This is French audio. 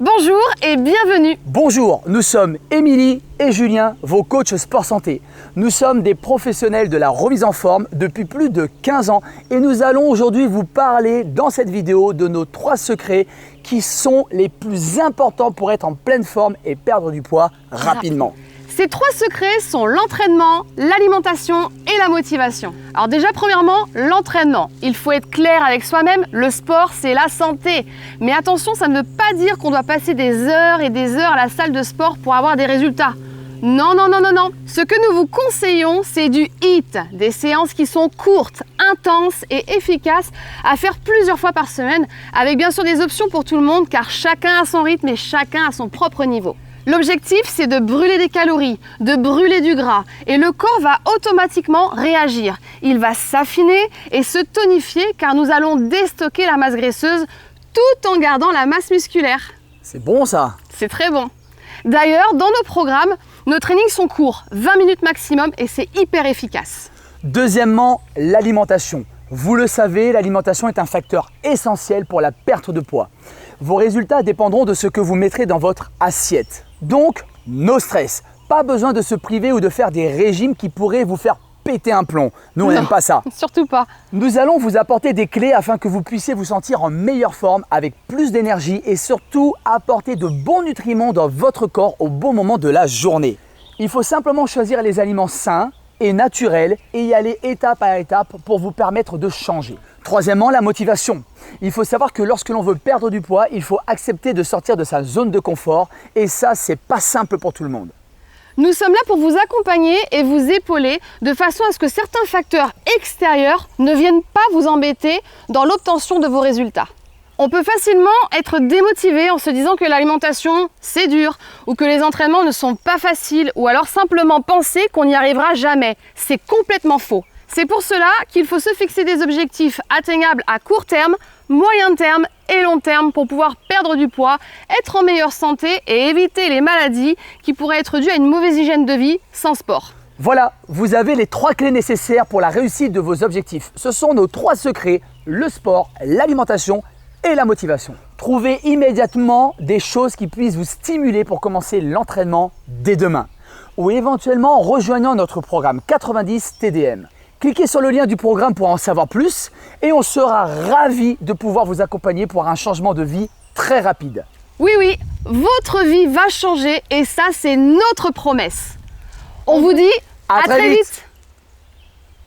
Bonjour et bienvenue. Bonjour, nous sommes Émilie et Julien, vos coachs sport santé. Nous sommes des professionnels de la remise en forme depuis plus de 15 ans et nous allons aujourd'hui vous parler dans cette vidéo de nos 3 secrets qui sont les plus importants pour être en pleine forme et perdre du poids rapidement. Ces 3 secrets sont l'entraînement, l'alimentation et la motivation. Alors déjà, premièrement, l'entraînement. Il faut être clair avec soi-même, le sport, c'est la santé. Mais attention, ça ne veut pas dire qu'on doit passer des heures et des heures à la salle de sport pour avoir des résultats. Non. Ce que nous vous conseillons, c'est du HIIT, des séances qui sont courtes, intenses et efficaces à faire plusieurs fois par semaine, avec bien sûr des options pour tout le monde, car chacun a son rythme et chacun a son propre niveau. L'objectif, c'est de brûler des calories, de brûler du gras et le corps va automatiquement réagir. Il va s'affiner et se tonifier car nous allons déstocker la masse graisseuse tout en gardant la masse musculaire. C'est bon ça? C'est très bon. D'ailleurs, dans nos programmes, nos trainings sont courts, 20 minutes maximum et c'est hyper efficace. Deuxièmement, l'alimentation. Vous le savez, l'alimentation est un facteur essentiel pour la perte de poids. Vos résultats dépendront de ce que vous mettrez dans votre assiette. Donc, no stress. Pas besoin de se priver ou de faire des régimes qui pourraient vous faire péter un plomb. Nous, on n'aime pas ça. Surtout pas. Nous allons vous apporter des clés afin que vous puissiez vous sentir en meilleure forme, avec plus d'énergie et surtout apporter de bons nutriments dans votre corps au bon moment de la journée. Il faut simplement choisir les aliments sains et naturels et y aller étape par étape pour vous permettre de changer. Troisièmement, la motivation. Il faut savoir que lorsque l'on veut perdre du poids, il faut accepter de sortir de sa zone de confort et ça, c'est pas simple pour tout le monde. Nous sommes là pour vous accompagner et vous épauler de façon à ce que certains facteurs extérieurs ne viennent pas vous embêter dans l'obtention de vos résultats. On peut facilement être démotivé en se disant que l'alimentation, c'est dur, ou que les entraînements ne sont pas faciles, ou alors simplement penser qu'on n'y arrivera jamais. C'est complètement faux. C'est pour cela qu'il faut se fixer des objectifs atteignables à court terme, moyen terme et long terme pour pouvoir perdre du poids, être en meilleure santé et éviter les maladies qui pourraient être dues à une mauvaise hygiène de vie sans sport. Voilà, vous avez les 3 clés nécessaires pour la réussite de vos objectifs. Ce sont nos 3 secrets, le sport, l'alimentation et la motivation. Trouvez immédiatement des choses qui puissent vous stimuler pour commencer l'entraînement dès demain ou éventuellement en rejoignant notre programme 90 TDM. Cliquez sur le lien du programme pour en savoir plus et on sera ravis de pouvoir vous accompagner pour un changement de vie très rapide. Oui, votre vie va changer et ça, c'est notre promesse. On vous dit à très vite.